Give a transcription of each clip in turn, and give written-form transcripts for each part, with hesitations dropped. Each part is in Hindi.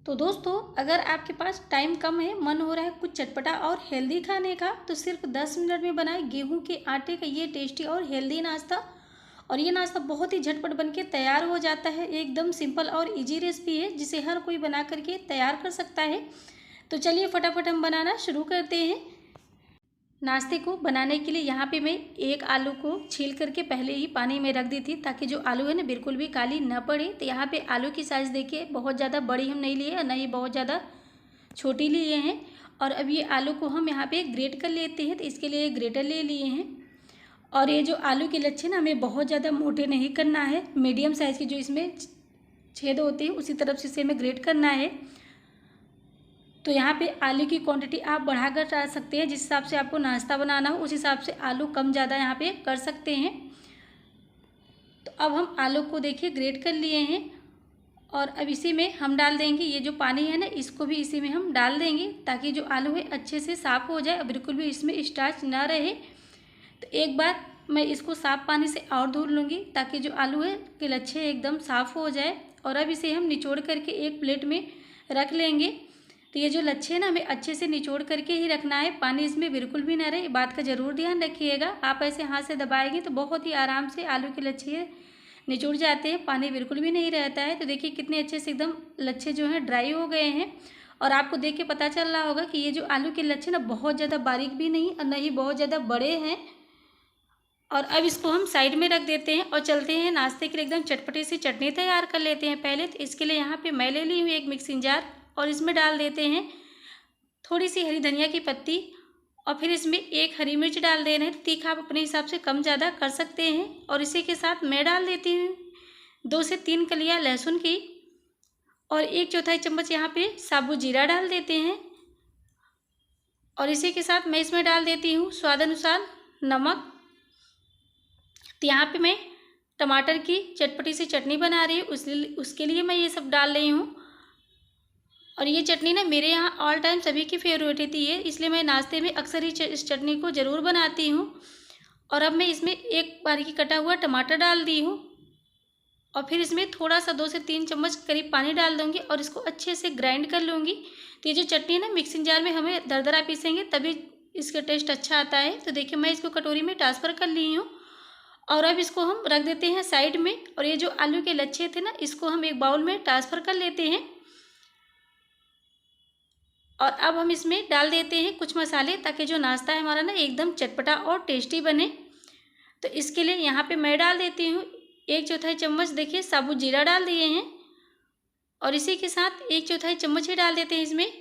तो दोस्तों, अगर आपके पास टाइम कम है, मन हो रहा है कुछ चटपटा और हेल्दी खाने का, तो सिर्फ 10 मिनट में बनाए गेहूं के आटे का ये टेस्टी और हेल्दी नाश्ता। और ये नाश्ता बहुत ही झटपट बनके तैयार हो जाता है। एकदम सिंपल और इजी रेसिपी है जिसे हर कोई बना करके तैयार कर सकता है। तो चलिए फटाफट हम बनाना शुरू करते हैं। नाश्ते को बनाने के लिए यहाँ पे मैं एक आलू को छील करके पहले ही पानी में रख दी थी, ताकि जो आलू है ना बिल्कुल भी काली न पड़े। तो यहाँ पे आलू की साइज़ देखिए, बहुत ज़्यादा बड़ी हम नहीं लिए और नहीं बहुत ज़्यादा छोटी लिए हैं। और अब ये आलू को हम यहाँ पे ग्रेट कर लेते हैं। तो इसके लिए ग्रेटर ले लिए हैं। और ये जो आलू के लच्छे ना, हमें बहुत ज़्यादा मोटे नहीं करना है, मीडियम साइज़ के जो इसमें छेद होते हैं उसी तरफ से इसे हमें ग्रेट करना है। तो यहाँ पे आलू की क्वांटिटी आप बढ़ा कर डाल सकते हैं, जिस हिसाब से आपको नाश्ता बनाना हो उस हिसाब से आलू कम ज़्यादा यहाँ पे कर सकते हैं। तो अब हम आलू को देखिए ग्रेट कर लिए हैं। और अब इसी में हम डाल देंगे ये जो पानी है ना, इसको भी इसी में हम डाल देंगे, ताकि जो आलू है अच्छे से साफ़ हो जाए, बिल्कुल भी इसमें स्टार्च ना रहे। तो एक बार मैं इसको साफ़ पानी से और धुल लूँगी, ताकि जो आलू है के लच्छे एकदम साफ़ हो जाए। और अब इसे हम निचोड़ करके एक प्लेट में रख लेंगे। तो ये जो लच्छे हैं ना, हमें अच्छे से निचोड़ करके ही रखना है, पानी इसमें बिल्कुल भी ना रहे। बात का ज़रूर ध्यान रखिएगा। आप ऐसे हाथ से दबाएंगे तो बहुत ही आराम से आलू के लच्छे निचोड़ जाते हैं, पानी बिल्कुल भी नहीं रहता है। तो देखिए कितने अच्छे से एकदम लच्छे जो हैं ड्राई हो गए हैं। और आपको देख के पता चल रहा होगा कि ये जो आलू के लच्छे ना बहुत ज़्यादा बारीक भी नहीं और न ही बहुत ज़्यादा बड़े हैं। और अब इसको हम साइड में रख देते हैं और चलते हैं नाश्ते के लिए एकदम चटपटी सी चटनी तैयार कर लेते हैं पहले। तो इसके लिए यहाँ पे मैं ले ली हूँ एक मिक्सिंग जार, और इसमें डाल देते हैं थोड़ी सी हरी धनिया की पत्ती। और फिर इसमें एक हरी मिर्च डाल दे रहे हैं। तीखा आप अपने हिसाब से कम ज़्यादा कर सकते हैं। और इसी के साथ मैं डाल देती हूँ 2 से 3 कलियाँ लहसुन की। और 1/4 चम्मच यहाँ पे साबुत जीरा डाल देते हैं। और इसी के साथ मैं इसमें डाल देती हूँ स्वाद अनुसार नमक। तो यहाँ पे मैं टमाटर की चटपटी सी चटनी बना रही हूँ, उसके लिए मैं ये सब डाल रही हूँ। और ये चटनी ना मेरे यहाँ ऑल टाइम सभी की फेवरेट होती है, इसलिए मैं नाश्ते में अक्सर ही इस चटनी को ज़रूर बनाती हूँ। और अब मैं इसमें एक बारीकी कटा हुआ टमाटर डाल दी हूँ। और फिर इसमें थोड़ा सा 2 से 3 चम्मच करीब पानी डाल दूँगी और इसको अच्छे से ग्राइंड कर लूँगी। तो ये जो चटनी है ना, मिक्सिंग जार में हमें दरदरा पीसेंगे तभी इसका टेस्ट अच्छा आता है। तो देखिए मैं इसको कटोरी में ट्रांसफ़र कर ली हूँ। और अब इसको हम रख देते हैं साइड में। और ये जो आलू के लच्छे थे ना, इसको हम एक बाउल में ट्रांसफ़र कर लेते हैं। और अब हम इसमें डाल देते हैं कुछ मसाले, ताकि जो नाश्ता है हमारा ना एकदम चटपटा और टेस्टी बने। तो इसके लिए यहाँ पे मैं डाल देती हूँ 1/4 चम्मच देखिए साबुत जीरा डाल दिए हैं। और इसी के साथ 1/4 चम्मच ही डाल देते हैं इसमें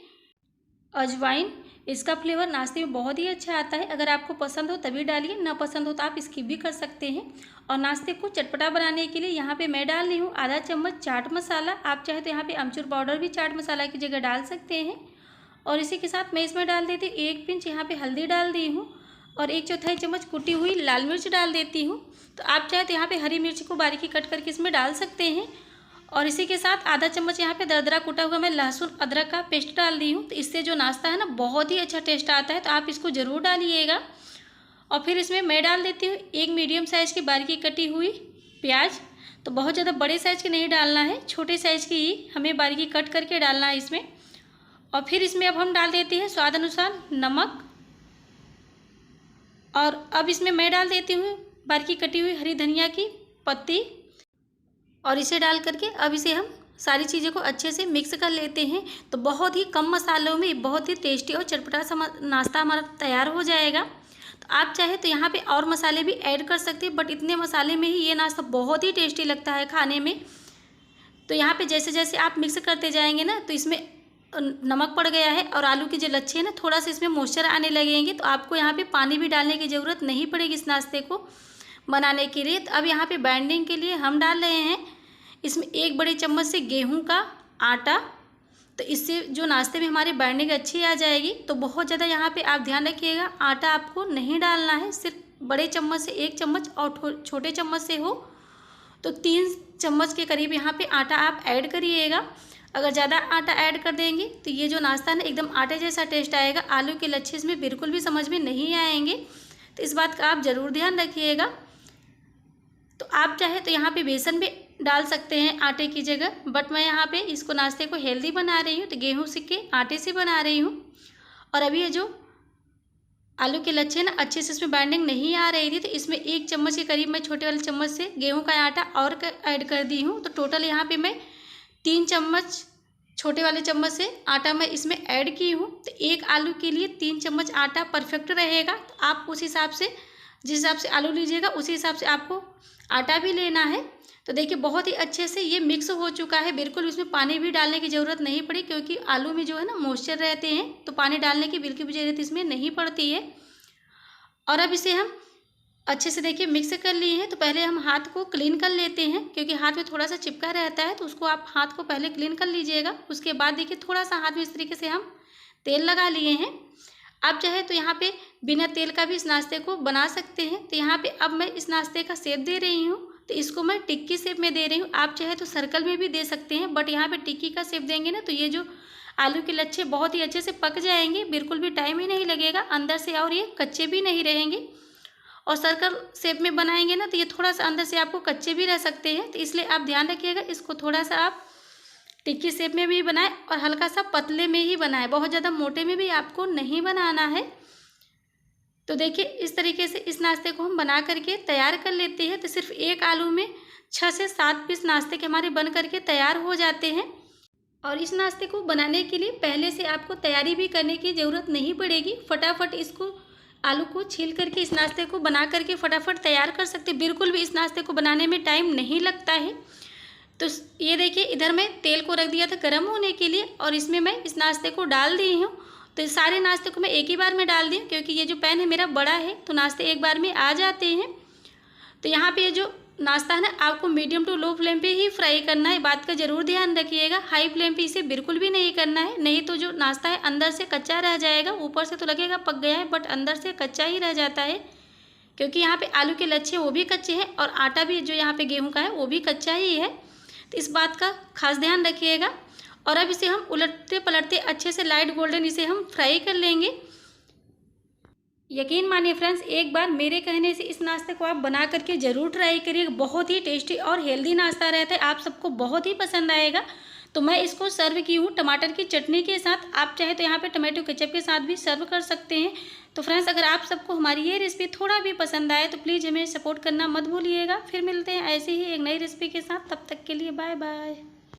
अजवाइन। इसका फ्लेवर नाश्ते में बहुत ही अच्छा आता है। अगर आपको पसंद हो तभी डालिए, ना पसंद हो तो आप स्किप भी कर सकते हैं। और नाश्ते को चटपटा बनाने के लिए यहाँ पे मैं डाल रही हूँ आधा चम्मच चाट मसाला। आप चाहे तो यहाँ पे अमचूर पाउडर भी चाट मसाला की जगह डाल सकते हैं। और इसी के साथ मैं इसमें डाल देती हूँ 1 पिंच यहाँ पे हल्दी डाल दी हूँ। और 1/4 चम्मच कुटी हुई लाल मिर्च डाल देती हूँ। तो आप चाहे तो यहाँ पे हरी मिर्च को बारीकी कट करके इसमें डाल सकते हैं। और इसी के साथ आधा चम्मच यहाँ पे दरदरा कूटा हुआ मैं लहसुन अदरक का पेस्ट डाल दी हूँ। तो इससे जो नाश्ता है ना बहुत ही अच्छा टेस्ट आता है, तो आप इसको ज़रूर डालिएगा। और फिर इसमें मैं डाल देती हूँ एक मीडियम साइज़ की बारीकी कटी हुई प्याज। तो बहुत ज़्यादा बड़े साइज़ की नहीं डालना है, छोटे साइज़ की ही हमें बारीकी कट करके डालना है इसमें। और फिर इसमें अब हम डाल देते हैं स्वाद अनुसार नमक। और अब इसमें मैं डाल देती हूँ बारीकी कटी हुई हरी धनिया की पत्ती। और इसे डाल करके अब इसे हम सारी चीज़ों को अच्छे से मिक्स कर लेते हैं। तो बहुत ही कम मसालों में बहुत ही टेस्टी और चटपटा सा नाश्ता हमारा तैयार हो जाएगा। तो आप चाहे तो यहाँ पे और मसाले भी ऐड कर सकते हैं, बट इतने मसाले में ही ये नाश्ता बहुत ही टेस्टी लगता है खाने में। तो यहाँ पे जैसे जैसे आप मिक्स करते जाएंगे ना, तो इसमें नमक पड़ गया है और आलू के जो लच्छे हैं ना, थोड़ा सा इसमें मॉइस्चर आने लगेंगे। तो आपको यहाँ पे पानी भी डालने की ज़रूरत नहीं पड़ेगी इस नाश्ते को बनाने के लिए। तो अब यहाँ पे बाइंडिंग के लिए हम डाल रहे हैं इसमें 1 बड़े चम्मच से गेहूं का आटा। तो इससे जो नाश्ते में हमारी बाइंडिंग अच्छी आ जाएगी। तो बहुत ज़्यादा यहाँ पे आप ध्यान रखिएगा, आटा आपको नहीं डालना है, सिर्फ बड़े चम्मच से 1 चम्मच और छोटे चम्मच से हो तो 3 चम्मच के करीब यहाँ पे आटा आप ऐड करिएगा। अगर ज़्यादा आटा ऐड कर देंगे तो ये जो नाश्ता है ना एकदम आटे जैसा टेस्ट आएगा, आलू के लच्छे इसमें बिल्कुल भी समझ में नहीं आएंगे। तो इस बात का आप ज़रूर ध्यान रखिएगा। तो आप चाहे तो यहाँ पे बेसन भी डाल सकते हैं आटे की जगह, बट मैं यहाँ पे इसको नाश्ते को हेल्दी बना रही हूँ, तो गेहूँ के आटे से बना रही हूँ। और अभी ये जो आलू के लच्छे ना अच्छे से इसमें बाइंडिंग नहीं आ रही थी, तो इसमें 1 चम्मच के करीब मैं छोटे वाले चम्मच से गेहूं का आटा और ऐड कर दी हूँ। तो टोटल यहाँ पे मैं 3 चम्मच छोटे वाले चम्मच से आटा मैं इसमें ऐड की हूँ। तो एक आलू के लिए 3 चम्मच आटा परफेक्ट रहेगा। तो आप उस हिसाब से, जिस हिसाब से आलू लीजिएगा उसी हिसाब से आपको आटा भी लेना है। तो देखिए बहुत ही अच्छे से ये मिक्स हो चुका है, बिल्कुल इसमें पानी भी डालने की ज़रूरत नहीं पड़ी, क्योंकि आलू में जो है ना मॉइस्चर रहते हैं, तो पानी डालने की बिल्कुल भी ज़रूरत इसमें नहीं पड़ती है। और अब इसे हम अच्छे से देखिए मिक्स कर लिए हैं। तो पहले हम हाथ को क्लीन कर लेते हैं, क्योंकि हाथ में थोड़ा सा चिपका रहता है, तो उसको आप हाथ को पहले क्लीन कर लीजिएगा। उसके बाद देखिए थोड़ा सा हाथ में इस तरीके से हम तेल लगा लिए हैं। आप चाहे तो यहाँ पे बिना तेल का भी इस नाश्ते को बना सकते हैं। तो यहाँ पे अब मैं इस नाश्ते का शेप दे रही हूँ, तो इसको मैं टिक्की शेप में दे रही हूँ। आप चाहे तो सर्कल में भी दे सकते हैं, बट यहाँ पे टिक्की का शेप देंगे ना तो ये जो आलू के लच्छे बहुत ही अच्छे से पक जाएंगे, बिल्कुल भी टाइम ही नहीं लगेगा अंदर से, और ये कच्चे भी नहीं रहेंगे। और सर्कल शेप में बनाएंगे ना तो ये थोड़ा सा अंदर से आपको कच्चे भी रह सकते हैं, तो इसलिए आप ध्यान रखिएगा, इसको थोड़ा सा आप टिक्की शेप में भी बनाएं और हल्का सा पतले में ही बनाएं, बहुत ज़्यादा मोटे में भी आपको नहीं बनाना है। तो देखिए इस तरीके से इस नाश्ते को हम बना करके तैयार कर लेते हैं। तो सिर्फ एक आलू में 6 से 7 पीस नाश्ते के हमारे बन करके तैयार हो जाते हैं। और इस नाश्ते को बनाने के लिए पहले से आपको तैयारी भी करने की ज़रूरत नहीं पड़ेगी, फटाफट इसको आलू को छील करके इस नाश्ते को बना करके फटाफट तैयार कर सकते हैं। बिल्कुल भी इस नाश्ते को बनाने में टाइम नहीं लगता है। तो ये देखिए इधर मैं तेल को रख दिया था गर्म होने के लिए, और इसमें मैं इस नाश्ते को डाल दी हूँ। तो सारे नाश्ते को मैं एक ही बार में डाल दी हूँ, क्योंकि ये जो पैन है मेरा बड़ा है, तो नाश्ते एक बार में आ जाते हैं। तो यहाँ पे ये जो नाश्ता है ना आपको मीडियम टू लो फ्लेम पे ही फ्राई करना है, बात का ज़रूर ध्यान रखिएगा। हाई फ्लेम पे इसे बिल्कुल भी नहीं करना है, नहीं तो जो नाश्ता है अंदर से कच्चा रह जाएगा। ऊपर से तो लगेगा पक गया है, बट अंदर से कच्चा ही रह जाता है, क्योंकि यहाँ पे आलू के लच्छे वो भी कच्चे हैं और आटा भी जो यहाँ पे गेहूँ का है वो भी कच्चा ही है। तो इस बात का खास ध्यान रखिएगा। और अब इसे हम उलटते पलटते अच्छे से लाइट गोल्डन इसे हम फ्राई कर लेंगे। यकीन मानिए फ्रेंड्स, एक बार मेरे कहने से इस नाश्ते को आप बना करके ज़रूर ट्राई करिए। बहुत ही टेस्टी और हेल्दी नाश्ता रहता है, आप सबको बहुत ही पसंद आएगा। तो मैं इसको सर्व की हूँ टमाटर की चटनी के साथ, आप चाहे तो यहाँ पे टमाटो केचप के साथ भी सर्व कर सकते हैं। तो फ्रेंड्स, अगर आप सबको हमारी ये रेसिपी थोड़ा भी पसंद आए तो प्लीज़ हमें सपोर्ट करना मत भूलिएगा। फिर मिलते हैं ऐसे ही एक नई रेसिपी के साथ, तब तक के लिए बाय बाय।